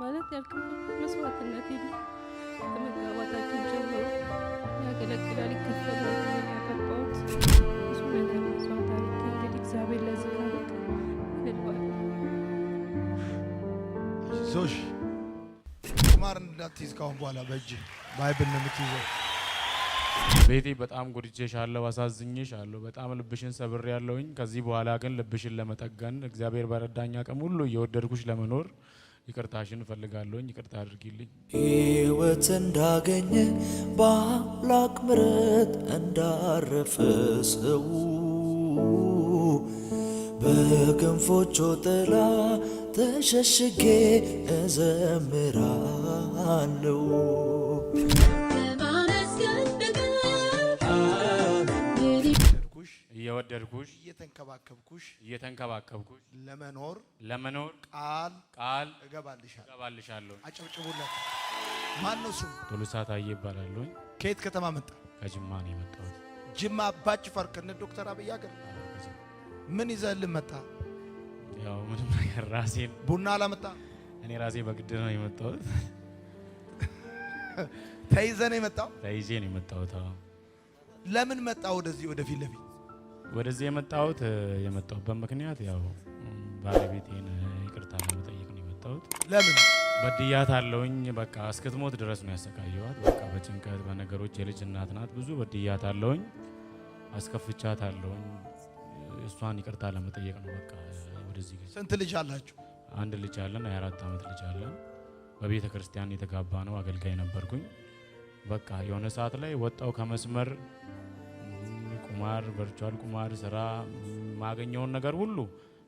ማለት ያልከፈሉት መስዋዕትነት የለም። ከመጋባታችን ጀምሮ ያገለግላል ይከፈላል ብለን ያገባሁት ብዙ ነገር መስዋዕት አድርጌ እንግዲህ እግዚአብሔር ለዚህ ካበቃ ልባል ዞሽ ቁማር እንዳትይዝ ካሁን በኋላ በእጅ ባይብል ነው የምትይዘው። ቤቴ በጣም ጎድቼሻለሁ፣ አሳዝኜሻለሁ፣ በጣም ልብሽን ሰብሬያለሁኝ። ከዚህ በኋላ ግን ልብሽን ለመጠገን እግዚአብሔር በረዳኝ አቅም ሁሉ እየወደድኩሽ ለመኖር ይቅርታሽን እፈልጋለሁኝ። ይቅርታ አድርጊልኝ። ሕይወት እንዳገኘ በአምላክ ምሕረት እንዳረፈ ሰው በክንፎቹ ጥላ ተሸሽጌ እዘምራለሁ። እየወደድኩሽ እየተንከባከብኩሽ ለመኖር ቃል እገባልሻለሁ። አጨብጭቡለት። ማን ነው ስሙ? ቶሎሳ ታዬ ይባላል። ከየት ከተማ መጣ? ከጅማ ነው የመጣሁት። ጅማ አባጅፋር ከነ ዶክተር አብይ አገር። ምን ይዘህልን መጣ? ያው ምንም ነገር ራሴን ቡና አላመጣ? እኔ ራሴ በግድ ነው የመጣሁት። ተይዘህ ነው የመጣው? ተይዤ ነው የመጣሁት። ለምን መጣ ወደዚህ ወደፊት ለፊት? ወደዚህ የመጣሁበት ምክንያት ያው ባለቤቴን ይቅርታ ለመጠየቅ ነው የመጣሁት። ለምን? በድያታለሁኝ። በቃ እስክትሞት ድረስ ነው ያሰቃየዋት። በቃ በጭንቀት በነገሮች የልጅ እናት ናት። ብዙ በድያታለሁኝ፣ አስከፍቻታለሁኝ። እሷን ይቅርታ ለመጠየቅ ነው በቃ ወደዚህ። ስንት ልጅ አላችሁ? አንድ ልጅ አለን፣ 24 ዓመት ልጅ አለን። በቤተ ክርስቲያን የተጋባ ነው። አገልጋይ ነበርኩኝ። በቃ የሆነ ሰዓት ላይ ወጣው ከመስመር ቁማር፣ ቨርቹዋል ቁማር ስራ፣ ማገኘውን ነገር ሁሉ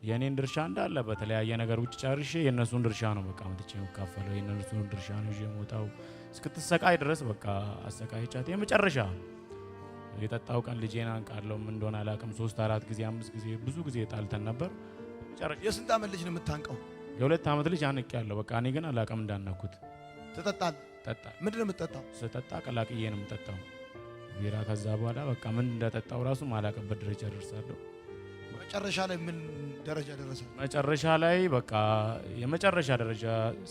የኔን ድርሻ እንዳለ በተለያየ ነገር ውጭ ጨርሼ የነሱን ድርሻ ነው በቃ መጥቼ የምካፈለው። የነሱን ድርሻ ነው ይዤ የምወጣው። እስክትሰቃይ ድረስ በቃ አሰቃይቻት የመጨረሻ የጠጣው ቀን ልጄን አንቃለሁ። ምን እንደሆነ አላውቅም። 3 4 ጊዜ 5 ጊዜ ብዙ ጊዜ ጣልተን ነበር። መጨረሻ የስንት ዓመት ልጅ ነው የምታንቀው? የ2 ዓመት ልጅ አንቄያለሁ። በቃ እኔ ግን አላውቅም እንዳናኩት። ትጠጣለህ? ጠጣ። ምንድን ነው የምትጠጣው? ስጠጣ ቀላቅዬ ነው የምጠጣው ቢራ። ከዛ በኋላ በቃ ምን እንደጠጣው ራሱ ማላቀበት ደረጃ ደርሳለሁ። መጨረሻ ላይ ምን ደረጃ ደረሰ? መጨረሻ ላይ በቃ የመጨረሻ ደረጃ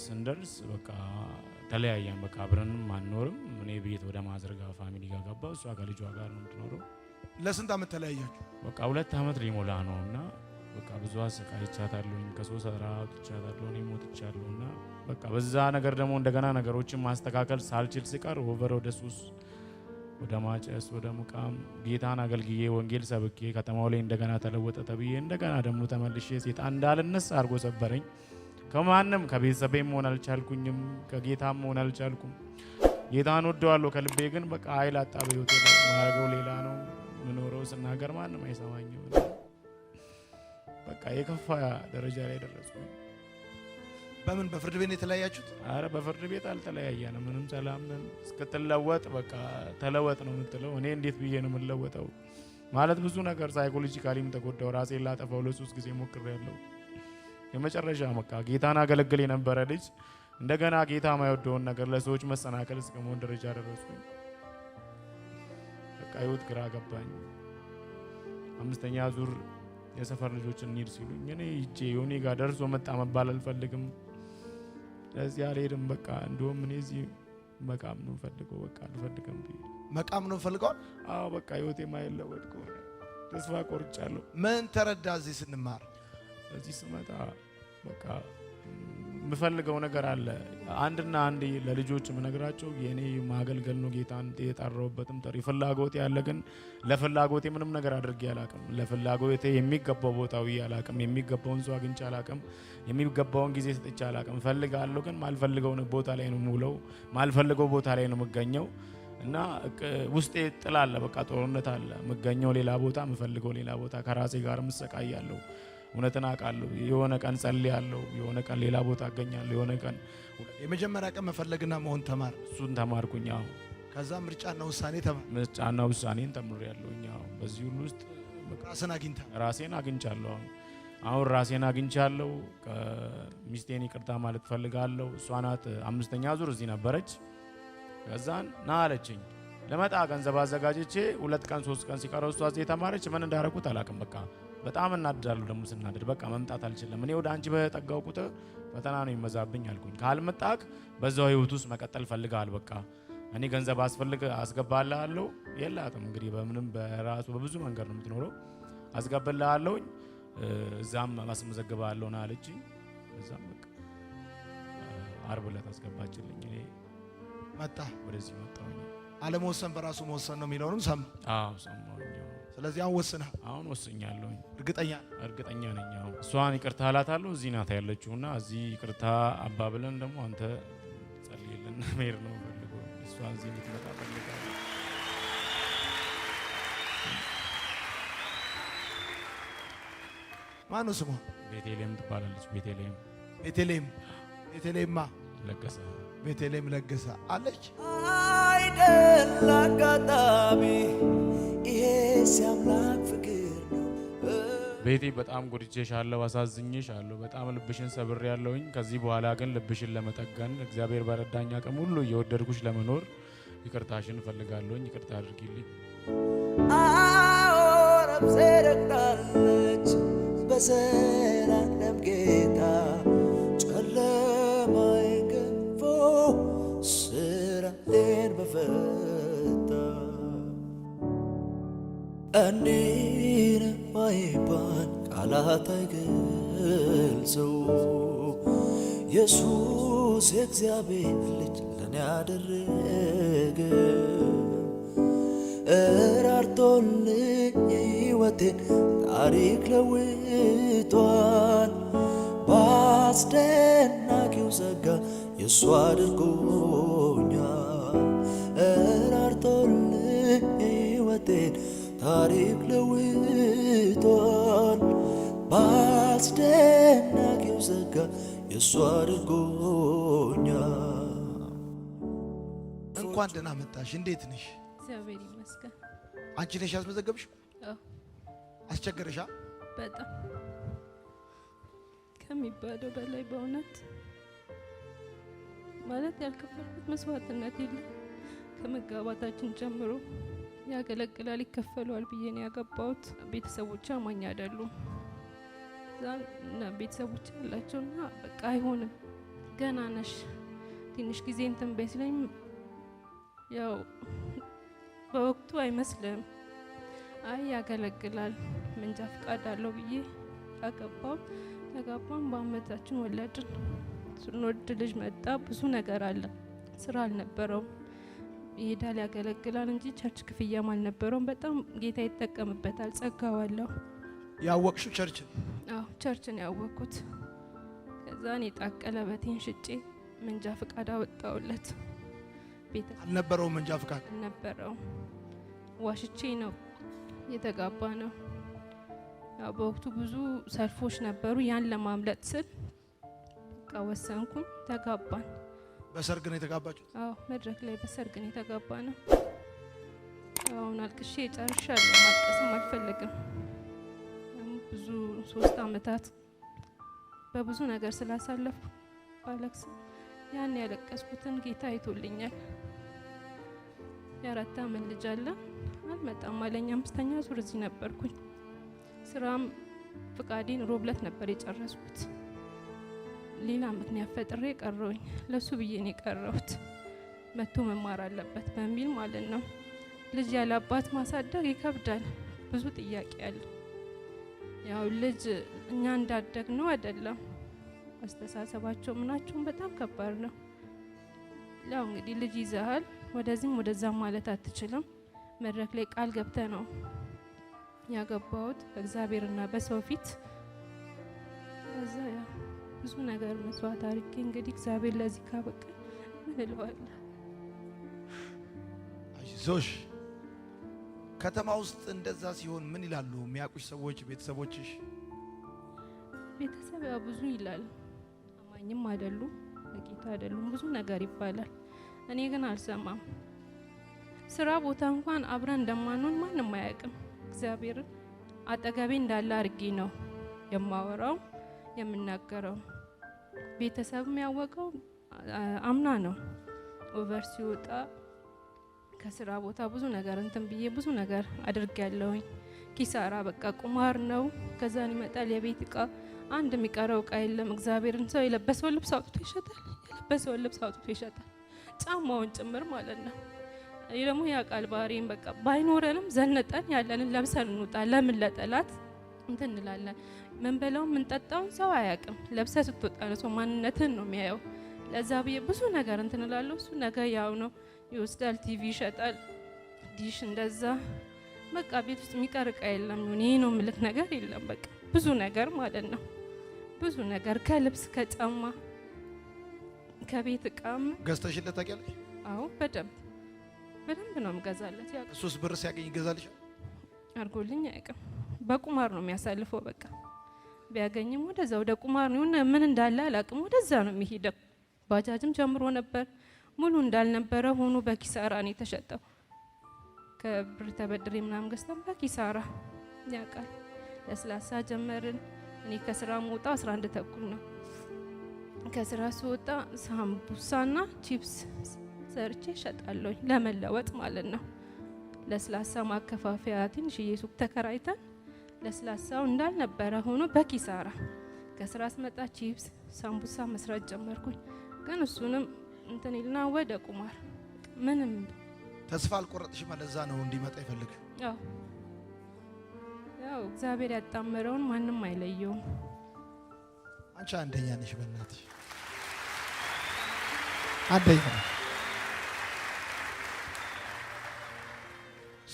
ስንደርስ በቃ ተለያየን። በቃ አብረንም አንኖርም። እኔ ቤት ወደ ማዘርጋ ፋሚሊ ጋር ገባ። እሷ ከልጇ ጋር ነው የምትኖረው። ለስንት ዓመት ተለያያችሁ? በቃ 2 ዓመት ሊሞላ ነው እና በቃ ብዙ አሰቃይቻታለሁኝ። ከሶስት ሰራ አውጥቻታለሁ። እኔ ሞትቻለሁና በቃ በዛ ነገር ደግሞ እንደገና ነገሮችን ማስተካከል ሳልችል ሲቀር ኦቨር ወደ ሱስ፣ ወደ ማጨስ፣ ወደ ሙቃም ጌታን አገልግዬ ወንጌል ሰብኬ ከተማው ላይ እንደገና ተለወጠ ተብዬ እንደገና ደግሞ ተመልሼ ሴጣን እንዳልነሳ አድርጎ ሰበረኝ። ከማንም ከቤተሰቤም መሆን አልቻልኩኝም፣ ከጌታም መሆን አልቻልኩም። ጌታን ወደዋለሁ ከልቤ፣ ግን በቃ ኃይል አጣ። በህይወቴ ላይ ማረገው ሌላ ነው፣ ምኖረው ስናገር ማንም አይሰማኝም። በቃ የከፋ ደረጃ ላይ ደረስኩኝ። በምን በፍርድ ቤት የተለያያችሁት? አረ በፍርድ ቤት አልተለያየንም። ምንም ሰላም ነን። እስክትለወጥ በቃ ተለወጥ ነው የምትለው። እኔ እንዴት ብዬ ነው የምለወጠው? ማለት ብዙ ነገር ሳይኮሎጂካሊም ተጎዳው። ራሴን ላጠፋው ለ3 ጊዜ ሞክሬያለሁ። የመጨረሻ በቃ ጌታን አገለግል የነበረ ልጅ እንደገና ጌታ ማይወደውን ነገር ለሰዎች መሰናከል እስከመሆን ደረጃ ደረስኩኝ። በቃ ህይወት ግራ ገባኝ። 5ኛ ዙር የሰፈር ልጆች እንሂድ ሲሉኝ እኔ ሂጄ ዮኒ ጋር ደርሶ መጣ መባል አልፈልግም። ለዚህ አልሄድም። በቃ እንደውም እኔ እዚህ መቃም ነው ፈልገው። በቃ አልፈልግም። መቃም ነው ፈልገው? አዎ በቃ ህይወቴ ማይለወጥ ከሆነ ተስፋ ቆርጫለሁ። ምን ተረዳ? እዚህ ስንማር እዚህ ስመጣ በቃ የምፈልገው ነገር አለ። አንድና አንድ ለልጆች የምነግራቸው የኔ ማገልገል ነው። ጌታን የጠራሁበትም ጥሪ ፍላጎቴ ያለ፣ ግን ለፍላጎቴ ምንም ነገር አድርጌ አላቅም። ለፍላጎቴ የሚገባው ቦታዊ አላቅም። የሚገባውን ሰው አግኝቼ አላቅም። የሚገባውን ጊዜ ሰጥቼ አላቅም። ፈልጋለሁ፣ ግን ማልፈልገው ቦታ ላይ ነው የምውለው። ማልፈልገው ቦታ ላይ ነው የምገኘው እና ውስጤ ጥላ አለ። በቃ ጦርነት አለ። የምገኘው ሌላ ቦታ፣ የምፈልገው ሌላ ቦታ። ከራሴ ጋር እሰቃያለሁ። እውነትን አውቃለሁ። የሆነ ቀን ጸልያለሁ፣ የሆነ ቀን ሌላ ቦታ አገኛለሁ። የሆነ ቀን የመጀመሪያ ቀን መፈለግና መሆን ተማር። እሱን ተማርኩኝ። አዎ ከዛ ምርጫና ውሳኔ ተማር። ምርጫና ውሳኔን ተምሬያለሁኝ። አዎ በዚህ ሁሉ ውስጥ ራሴን አግኝቻለሁ። አሁን ራሴን አግኝቻለሁ። ከሚስቴን ይቅርታ ማለት ፈልጋለሁ። እሷ ናት 5ኛ ዙር እዚህ ነበረች። ከዛን ና አለችኝ። ለመጣ ገንዘብ አዘጋጅቼ 2 ቀን 3 ቀን ሲቀረው እሷ እዚህ ተማረች። ምን እንዳደረኩት አላውቅም። በቃ በጣም እናድዳለሁ። ደግሞ ስናድድ በቃ መምጣት አልችልም። እኔ ወደ አንቺ በጠጋው ቁጥር ፈተና ነው ይመዛብኝ አልኩኝ። ካልመጣክ በዛው ህይወት ውስጥ መቀጠል ፈልጋል። በቃ እኔ ገንዘብ አስገባልሃለሁ የላትም እንግዲህ በምንም በራሱ በብዙ መንገድ ነው የምትኖረው። አስገባልሃለሁ እዛም ማስመዘግባለሁ ና አለችኝ። እዛም በቃ ዓርብ ዕለት አስገባችልኝ። እኔ መጣ ወደዚህ መጣሁኝ። አለመወሰን በራሱ መወሰን ነው የሚለውንም ሰማ። አዎ ሰማሁኝ። ስለዚህ አሁን ወስነህ? አሁን ወስኛለሁኝ። እርግጠኛ ነኝ። አሁን እሷን ይቅርታ እላታለሁ። እዚህ ናት ያለችውና እዚህ ይቅርታ አባብለን ደግሞ አንተ ጸልይልን መሄድ ነው ፈልገው እሷን እዚህ እንድትመጣ ፈልጋለሁ። ማነው ስሟ? ቤተልሔም ትባላለች። ቤተልሔም ለገሰ። ቤተልሔም ለገሰ አለች። አይደል አጋጣሚ ይሄ ሲያምላክ ፍቅር ነው። ቤቴ በጣም ጎድቼሻለሁ፣ አሳዝኜሻለሁ፣ በጣም ልብሽን ሰብሬያለሁኝ። ከዚህ በኋላ ግን ልብሽን ለመጠገን እግዚአብሔር በረዳኝ አቅም ሁሉ እየወደድኩሽ ለመኖር ይቅርታሽን እፈልጋለሁኝ። ይቅርታ አድርጊልኝ። አዎ ነፍሴ ረግጣለች በዘላለም ጌታ ጨለማዬ ገፎ ስራዬን በፈታ እንዲህ ነው ማይባል ቃላት አይገልጸው ኢየሱስ የእግዚአብሔር ልጅ ለኔ ያደረገ እራርቶልኝ ሕይወቴን ታሪክ ለውጧል። በአስደናቂው ጸጋ የእሱ አድርጎኛል። እራርቶልኝ ሕይወቴን ታሪክ ለውጧል። በአስደናቂው ጸጋ የእሱ አድርጎኛል። እንኳን ደህና መጣሽ። እንዴት ነሽ? እግዚአብሔር ይመስገን። አንቺ ነሽ ያስመዘገብሽ? አዎ አስቸገረሻ? በጣም ከሚባለው በላይ በእውነት ማለት ያልከፈልኩት መስዋዕትነት የለም። ከመጋባታችን ጀምሮ ያገለግላል ይከፈለዋል ብዬ ነው ያገባሁት። ቤተሰቦቼ አማኝ አይደሉም። ቤተሰቦቼ ያላቸውና በቃ አይሆንም ገና ነሽ ትንሽ ጊዜ እንትን በስለኝ ያው በወቅቱ አይመስልም። አይ ያገለግላል መንጃ ፈቃድ አለው ብዬ ያገባው ተጋባን። በአመታችን ወለድን። ስንወልድ ልጅ መጣ። ብዙ ነገር አለ። ስራ አልነበረውም። ይሄዳል ያገለግላል እንጂ ቸርች ክፍያም አልነበረውም። በጣም ጌታ ይጠቀምበታል። ጸጋው አለው። ያወቅሽው ቸርችን? አዎ ቸርችን ያወቅኩት። ከዛን የጣቀለበቴን ሽጬ መንጃ ፈቃድ አወጣውለት። አልነበረውም መንጃ ፈቃድ አልነበረውም። ዋሽቼ ነው የተጋባ ነው። ያው በወቅቱ ብዙ ሰልፎች ነበሩ። ያን ለማምለጥ ስል በቃ ወሰንኩኝ። ተጋባን። በሰርግ ነው የተጋባችሁት? አዎ መድረክ ላይ በሰርግ ነው የተጋባ ነው። አሁን አልቅሼ ጨርሻለሁ። ማልቀስም አልፈልግም። ብዙ 3 አመታት በብዙ ነገር ስላሳለፍኩ ባለቅስ ያን ያለቀስኩትን ጌታ አይቶልኛል። የ4 አመት ልጅ አለ። አልመጣም አለኝ። 5ኛ ዙር እዚህ ነበርኩኝ። ስራም ፍቃዴን ሮብለት ነበር የጨረስኩት። ሌላ ምክንያት ፈጥሬ ቀረውኝ። ለሱ ብዬ ነው የቀረሁት። መጥቶ መማር አለበት በሚል ማለት ነው። ልጅ ያለ አባት ማሳደግ ይከብዳል። ብዙ ጥያቄ አለ። ያው ልጅ እኛ እንዳደግ ነው አይደለም። አስተሳሰባቸው ምናቸውም በጣም ከባድ ነው። ያው እንግዲህ ልጅ ይዘሃል ወደዚህም ወደዛም ማለት አትችልም። መድረክ ላይ ቃል ገብተ ነው ያገባሁት በእግዚአብሔርና በሰው ፊት። እዛ ያው ብዙ ነገር መስዋዕት አድርጌ እንግዲህ እግዚአብሔር ለዚህ ካበቃ ምን እለዋለሁ? አይዞሽ። ከተማ ውስጥ እንደዛ ሲሆን ምን ይላሉ የሚያውቁሽ ሰዎች፣ ቤተሰቦችሽ? ቤተሰብ ያው ብዙ ይላል። አማኝም አይደሉም፣ በጌታ አይደሉም፣ ብዙ ነገር ይባላል። እኔ ግን አልሰማም። ስራ ቦታ እንኳን አብረን እንደማንሆን ማንም አያውቅም። እግዚአብሔርን አጠገቤ እንዳለ አድርጌ ነው የማወራው የምናገረው። ቤተሰብም ያወቀው አምና ነው። ኦቨር ሲወጣ ከስራ ቦታ ብዙ ነገር እንትን ብዬ ብዙ ነገር አድርጌያለሁኝ። ኪሳራ በቃ ቁማር ነው። ከዛን ይመጣል የቤት እቃ አንድ የሚቀረው እቃ የለም። እግዚአብሔርን ሰው የለበሰው ልብስ አውጥቶ ይሸጣል፣ የለበሰው ልብስ አውጥቶ ይሸጣል፣ ጫማውን ጭምር ማለት ነው። እኔ ደግሞ ያውቃል ባህሪን በቃ ባይኖረንም ዘነጠን ያለንን ለብሰን እንውጣ። ለምን ለጠላት እንትን እንላለን? ምን በላው ምን ጠጣውን ሰው አያውቅም። ለብሰ ስትወጣ ነው ሰው ማንነትን ነው የሚያየው። ለዛ ብዬ ብዙ ነገር እንትን እላለሁ። እሱ ነገር ያው ነው ይወስዳል፣ ቲቪ ይሸጣል፣ ዲሽ እንደዛ በቃ ቤት ውስጥ የሚቀር እቃ የለም። ይሄ ነው ምልክ ነገር የለም። በቃ ብዙ ነገር ማለት ነው። ብዙ ነገር ከልብስ ከጫማ ከቤት እቃም ገዝተሽለት ታውቂያለሽ? አዎ በደንብ ነው የምገዛለት። ያ እሱስ ብር ሲያገኝ ይገዛልሽ? አድርጎልኝ አያውቅም። በቁማር ነው የሚያሳልፈው። በቃ ቢያገኝም ወደዛ ወደ ቁማር ነው። ምን እንዳለ አላውቅም። ወደዛ ነው የሚሄደው። ባጃጅም ጀምሮ ነበር። ሙሉ እንዳልነበረ ሆኖ በኪሳራ ነው የተሸጠው። ከብር ተበድሬ ምናምን ገዝተን በኪሳራ ያውቃል። ለስላሳ ጀመርን። እኔ ከስራ መውጣ 11 ተኩል ነው። ከስራ ስወጣ ሳምቡሳና ቺፕስ ሰርቼ እሸጣለሁ ለመለወጥ ማለት ነው። ለስላሳ ማከፋፈያ ትንሽዬ ሱቅ ተከራይተን ለስላሳው እንዳልነበረ ሆኖ በኪሳራ ከስራ ስመጣ ቺፕስ ሳምቡሳ መስራት ጀመርኩኝ። ግን እሱንም እንትን ይልና ወደ ቁማር ምንም ተስፋ አልቆረጥሽም። ለዛ ነው እንዲመጣ ይፈልግ። ያው እግዚአብሔር ያጣመረውን ማንም አይለየውም። አንቺ አንደኛ ነሽ። በእናትሽ አንደኛ ነሽ።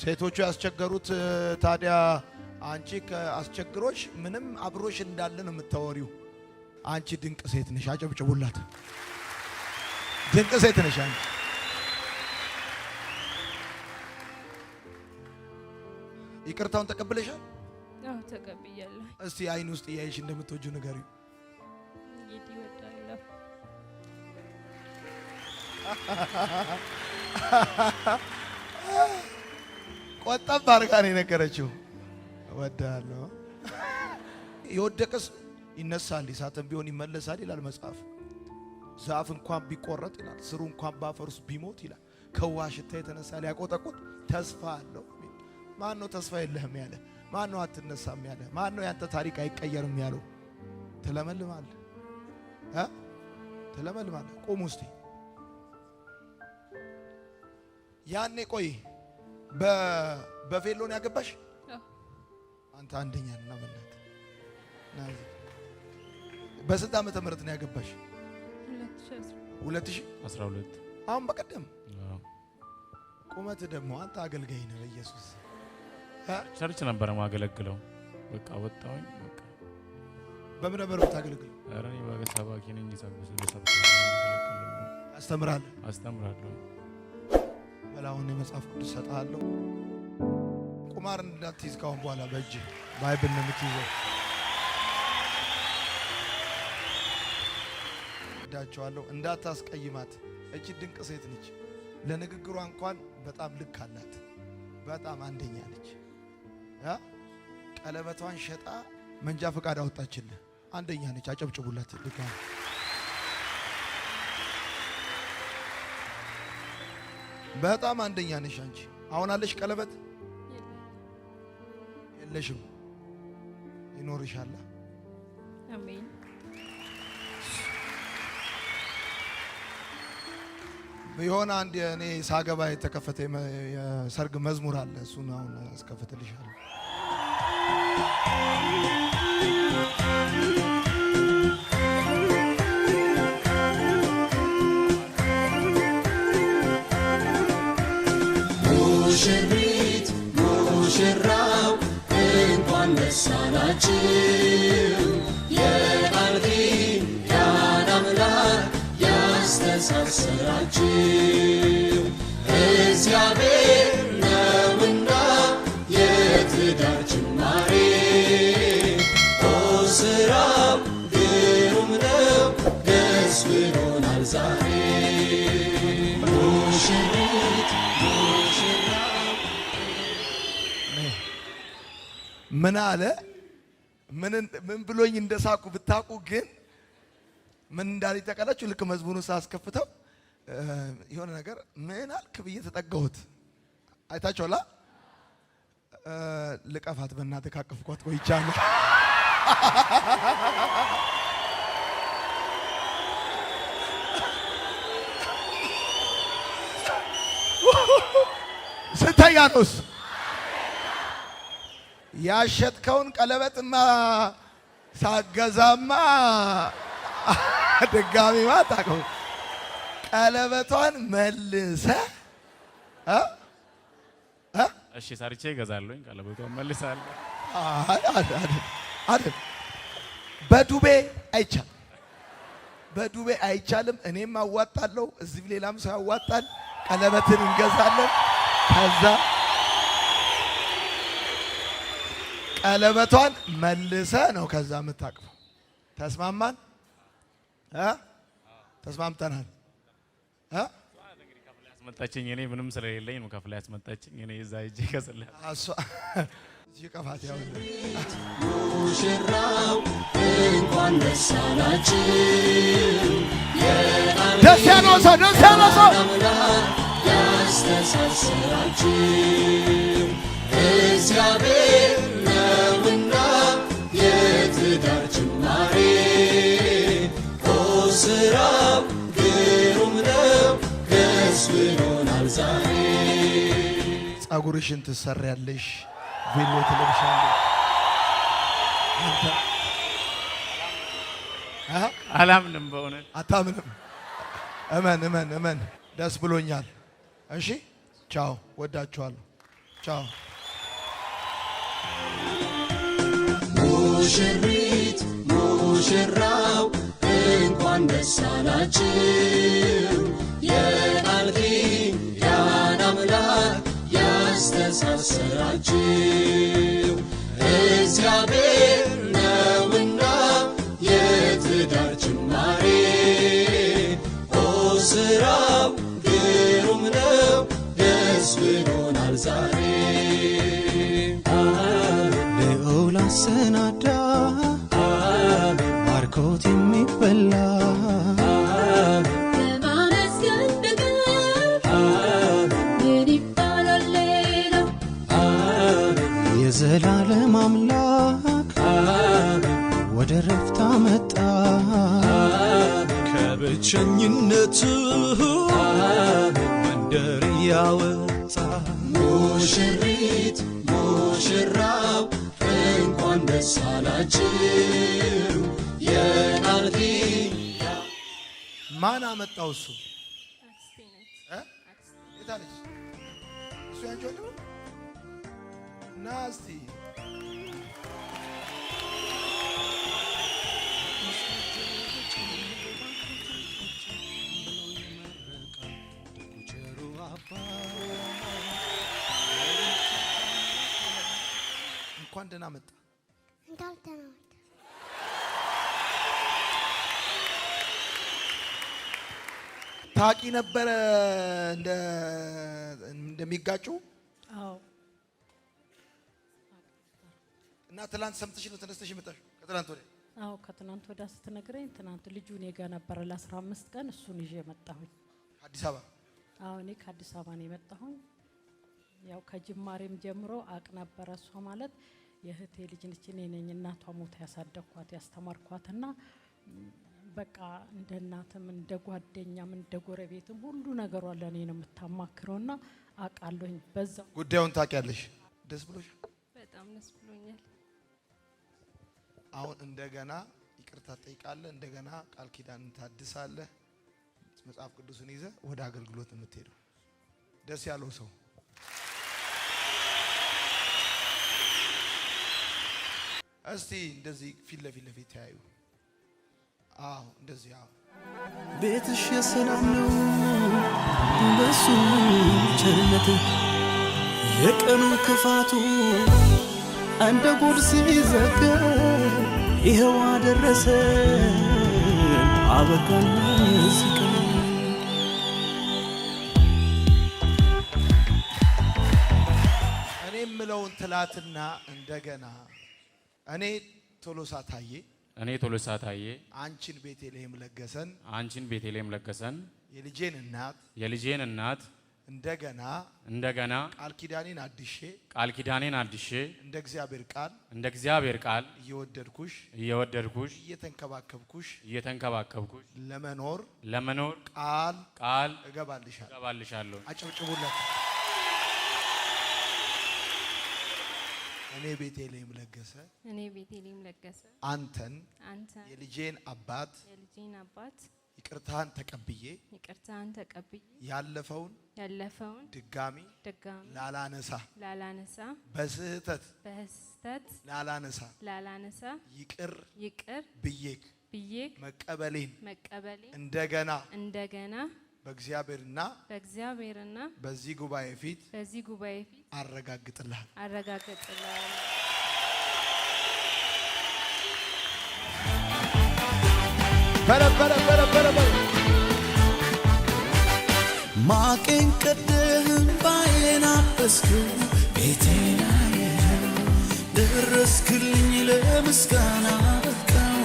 ሴቶቹ ያስቸገሩት ታዲያ አንቺ ከአስቸግሮሽ ምንም አብሮሽ እንዳለ ነው የምታወሪው። አንቺ ድንቅ ሴት ነሽ። አጨብጭቡላት። ድንቅ ሴት ነሽ አንቺ። ይቅርታውን ተቀብለሻል? አዎ ተቀብያለሁ። እስቲ አይን ውስጥ እያይሽ እንደምትወጂው ንገሪው። ይወዳለሁ። ቆጠብ አድርጋ ነው የነገረችው። እወዳለሁ። የወደቀስ ይነሳል፣ እሳትም ቢሆን ይመለሳል ይላል መጽሐፍ። ዛፍ እንኳን ቢቆረጥ ይላል፣ ስሩ እንኳን ባፈር ውስጥ ቢሞት ይላል፣ ከውሃ ሽታ የተነሳ ሊያቆጠቁጥ ተስፋ አለው። ማን ነው ተስፋ የለህም ያለ? ማን ነው አትነሳም ያለ? ማን ነው ያንተ ታሪክ አይቀየርም ያለው? ትለመልማለህ ትለመልማለህ። ቁም ውስጥ ያኔ ቆይ በቬሎን ያገባሽ አንተ አንደኛ ነህ። በእናትህ በስንት ዓመተ ምህረት ነው ያገባሽ? 2012 አሁን በቀደም ቁመት ደግሞ አንተ አገልጋይ ነህ። በኢየሱስ ቸርች ነበር ማገለግለው። በቃ ወጣሁኝ። በቃ በምን ነበር የምታገለግለው? ኧረ እኔ ሰባኪ ነኝ። አስተምራለሁ። በላውን የመጽሐፍ ቅዱስ ሰጣለሁ። ቁማር እንዳትይዝ ካሁን በኋላ በእጅ ባይብል ነው የምትይዘው። እዳቸዋለሁ እንዳታስቀይማት። እቺ ድንቅ ሴት ነች። ለንግግሯ እንኳን በጣም ልክ አላት። በጣም አንደኛ ነች። ቀለበቷን ሸጣ መንጃ ፈቃድ አወጣችልህ። አንደኛ ነች። አጨብጭቡላት። ልክ በጣም አንደኛ ነሽ አንቺ። አሁን አለሽ ቀለበት? የለሽም። ይኖርሻል። አሜን። የሆነ አንድ እኔ ሳገባ የተከፈተ የሰርግ መዝሙር አለ። እሱን አሁን አስከፍትልሻለሁ። ሙሽሪት ሙሽራው እንኳን ደስ አላችሁ፣ የቃል ኪዳን አምላክ ያስተሳሰራችሁ እግዚአብሔር ነውና የትዳር ጅማሬ። ስራው ግሩም ነው፣ ደስ ብሎናል ዛሬ። ሙሽሪት ሙሽራው ምን አለ? ምን ብሎኝ እንደሳቁ ብታቁ ግን ምን እንዳለ ተቀላችሁ። ልክ መዝሙሩን ሳስከፍተው የሆነ ነገር ምን አልክ ብዬ ተጠጋሁት። አይታችኋላ? ልቀፋት በእናትህ ካቀፍኳት ቆይቻለሁ። ስንተኛ ነውስ? ያሸጥከውን ቀለበትማ ሳገዛማ ድጋሚማ ታውቀው ቀለበቷን መልሰ እሺ ሰርቼ እገዛለሁኝ። ቀለበቷን መልሳለሁ። አይደል በዱቤ አይቻልም፣ በዱቤ አይቻልም። እኔም አዋጣለሁ፣ እዚህ ሌላም ሰው ያዋጣል። ቀለበትን እንገዛለን። ከዛ ቀለበቷን መልሰ ነው ከዛ የምታቅፈው። ተስማማን? ተስማምተናል? ያስመጣችኝ እኔ ምንም ስለሌለኝ ነው ከፍላ ያስመጣችኝ። እኔ እዛ ሂጄ ከስላት እሷ እዚህ ቀፋት ያው ሙሽራው እንኳን ደስ አላችሁ ደስ ያለው ሰው ደስ ያለው ሰው ያስተሳስራችሁ እግዚአብሔር ነውና የትዳር ጅማሬ ስራው ግሩም ነው ደስ ብሎናል ዛሬ። ጸጉርሽን ትሰሪያለሽ፣ ቬሎ ትለብሻለሽ። አንተ አላምንም፣ በእውነት አታምንም? እመን እመን እመን። ደስ ብሎኛል። እሺ ቻው፣ ወዳችኋለሁ። ቻው። ሙሽሪት ሙሽራው እንኳን ደስ አላችሁ የቃል ኪዳን አምላክ ያስተሳስራችሁ እግዚአብሔር ነውና የትዳር ጅማሬ ስራው ግሩም ነው ደስ ብሎናል ዛሬ። ልዑል አሰናዳ ባርኮት የሚበላ ከማመስገን በቀር ምን ይባላል ሌላ? የዘላለም አምላክ ወደ ረፍት አመጣ ከብቸኝነት መንደር እያወጣ ሙሽሪት ሙሽራው እንኳን ደስ አላችሁ የቃል ኪዳን ማን አመጣው? እሱ አክስቴ ነች። የት አለች? እሱ ያንቺ ወንድም ነው? ና እስቲ እንኳን ደህና መጣ። ታቂ ነበረ እንደሚጋጩ? አዎ። እና ትላንት ሰምተሽ ነው ተነስተሽ መጣሽ? ከትላንት ወዲያ? አዎ ከትናንት ወዲያ ስትነግረኝ ትናንት ልጁ እኔ ጋር ነበረ ለ15 ቀን እሱን ይዤ መጣሁኝ። አዲስ አበባ? አዎ እኔ ከአዲስ አበባ ነው የመጣሁኝ። ያው ከጅማሬም ጀምሮ አቅ ነበረ። እሷ ማለት የእህቴ ልጅ ነች። እኔ ነኝ እናቷ ሞታ ያሳደግኳት ያስተማርኳትና በቃ እንደ እናትም እንደ ጓደኛም እንደ ጎረቤትም ሁሉ ነገሯ ለኔ ነው የምታማክረውና አቃለሁኝ። በዛው ጉዳዩን ታውቂያለሽ? ደስ ብሎሻል? በጣም ደስ ብሎኛል። አሁን እንደገና ይቅርታ ጠይቃለህ፣ እንደገና ቃል ኪዳን ታድሳለህ። መጽሐፍ ቅዱስን ይዘህ ወደ አገልግሎት የምትሄደው ደስ ያለው ሰው እስቲ እንደዚህ ፊት ለፊት ተያዩ። አዎ እንደዚህ። አዎ ቤትሽ የሰላም ነው በሱ ቸርነት የቀኑ ክፋቱ እንደ ጉድ ሲዘጋ ይኸው አደረሰ አበቃን ሲቀር እኔ የምለውን ትላትና እንደገና እኔ ቶሎሳ ታዬ አንቺን ቤተልሔም ለገሰን ለገሰን የልጄን እናት እንደገና ቃል ኪዳኔን አድሼ እንደ እግዚአብሔር ቃል እየወደድኩሽ እየተንከባከብኩሽ ለመኖር ቃል እገባልሻለሁ። አጨብጭቡለት። እኔ ቤቴሌም ለገሰ አንተን የልጄን አባት ይቅርታን ተቀብዬ ያለፈውን ድጋሚ ላላነሳ በስህተት ላላነሳ ይቅር ብዬክ መቀበሌን እንደገና በእግዚአብሔርና በዚህ ጉባኤ ፊት አረጋግጥልሃል። ማቄን ቀደህም ባዬን አበስክው ቤቴን አየኸው ደረስክልኝ ለምስጋና በቃው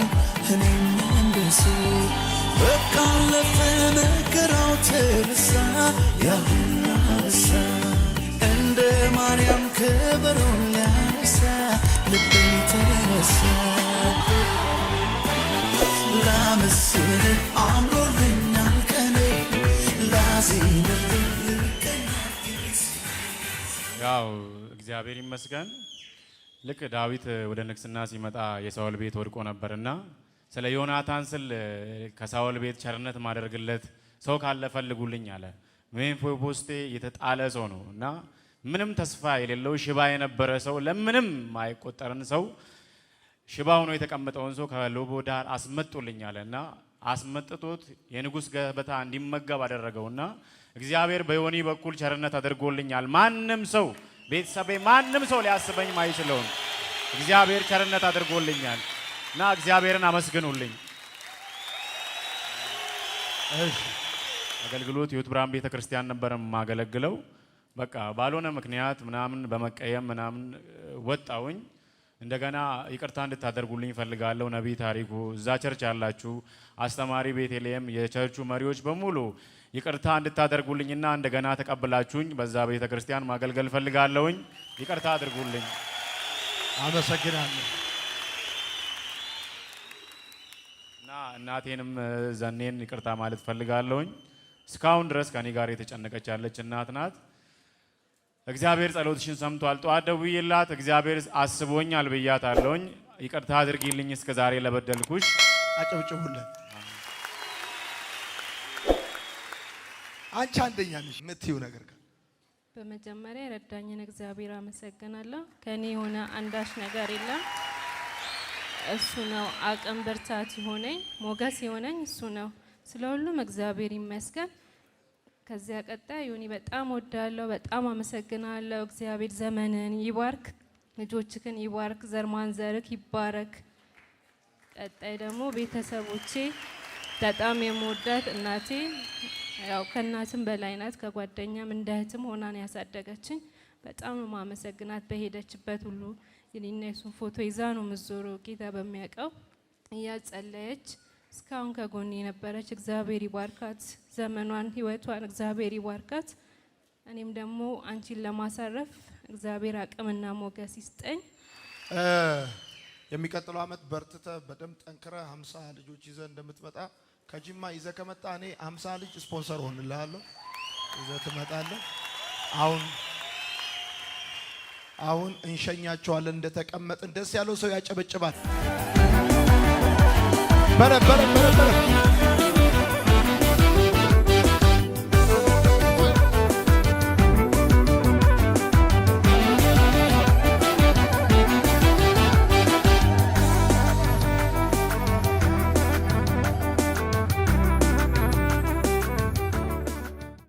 እኔም እንደሰው በቃ አለፈ መከራው ተረሳ ያሁላ ረሳ እንደ ማርያም ከበሮን ሊያነሳ ልቤ ተነሳ ላመስግንህ አምሮልኛል ቀኔ ላዜምልህ ያው እግዚአብሔር ይመስገን። ልክ ዳዊት ወደ ንግስና ሲመጣ የሳኦል ቤት ወድቆ ነበርና ስለ ዮናታን ስል ከሳኦል ቤት ቸርነት ማደርግለት ሰው ካለ ፈልጉልኝ አለ። ሜምፊቦስቴ የተጣለ ሰው ነው እና ምንም ተስፋ የሌለው ሽባ የነበረ ሰው ለምንም ማይቆጠርን ሰው ሽባ ሆኖ የተቀመጠውን ሰው ከሎቦ ዳር አስመጡልኝ አለና አስመጥቶት የንጉስ ገበታ እንዲመገብ አደረገውና እግዚአብሔር በዮኒ በኩል ቸርነት አድርጎልኛል። ማንም ሰው ቤተሰቤ ማንም ሰው ሊያስበኝ ማይችለውን እግዚአብሔር ቸርነት አድርጎልኛል እና እግዚአብሔርን አመስግኑልኝ። እሺ አገልግሎት የሕይወት ብርሃን ቤተክርስቲያን ነበር ማገለግለው። በቃ ባልሆነ ምክንያት ምናምን በመቀየም ምናምን ወጣውኝ። እንደገና ይቅርታ እንድታደርጉልኝ ፈልጋለሁ። ነብይ ታሪኩ እዛ ቸርች ያላችሁ አስተማሪ ቤተልሔም የቸርቹ መሪዎች በሙሉ ይቅርታ እንድታደርጉልኝና እንደገና ተቀበላችሁኝ በዛ ቤተክርስቲያን ማገልገል ፈልጋለሁኝ። ይቅርታ አድርጉልኝ። አመሰግናለሁ። እና እናቴንም ዘኔን ይቅርታ ማለት ፈልጋለሁኝ። እስካሁን ድረስ ከኔ ጋር የተጨነቀች ያለች እናት ናት። እግዚአብሔር ጸሎትሽን ሰምቷል። ጠዋት ደውዬላት እግዚአብሔር አስቦኛል ብያታለሁኝ። ይቅርታ አድርጊልኝ እስከዛሬ ለበደልኩሽ። አጨብጭቡለት። አንቺ አንደኛ ነሽ የምትይው ነገር ካለ በመጀመሪያ ረዳኝን እግዚአብሔር አመሰግናለሁ። ከኔ የሆነ አንዳች ነገር የለም። እሱ ነው አቅም ብርታት የሆነኝ ሞገስ የሆነኝ እሱ ነው። ስለሁሉም እግዚአብሔር ይመስገን። ከዚያ ቀጣይ ዮኒ በጣም ወዳለሁ፣ በጣም አመሰግናለሁ። እግዚአብሔር ዘመንን ይባርክ፣ ልጆችክን ይባርክ፣ ዘርማንዘርክ ይባረክ። ቀጣይ ደግሞ ቤተሰቦቼ በጣም የምወዳት እናቴ ያው ከእናትም በላይ ናት፣ ከጓደኛም እንደ እህትም ሆናን ያሳደገችኝ። በጣም ማመሰግናት። በሄደችበት ሁሉ የኔና የሱን ፎቶ ይዛ ነው የምትዞረው። ጌታ በሚያውቀው እያጸለየች እስካሁን ከጎኔ የነበረች እግዚአብሔር ይባርካት፣ ዘመኗን ህይወቷን እግዚአብሔር ይባርካት። እኔም ደግሞ አንቺን ለማሳረፍ እግዚአብሔር አቅምና ሞገስ ይስጠኝ። የሚቀጥለው አመት በርትተ በደንብ ጠንክረ 50 ልጆች ይዘ እንደምትመጣ ከጅማ ይዘ ከመጣ እኔ 50 ልጅ ስፖንሰር ሆንልሃለሁ። ይዘ ትመጣለህ። አሁን እንሸኛቸዋለን። እንደተቀመጥን ደስ ያለው ሰው ያጨበጭባል። በረ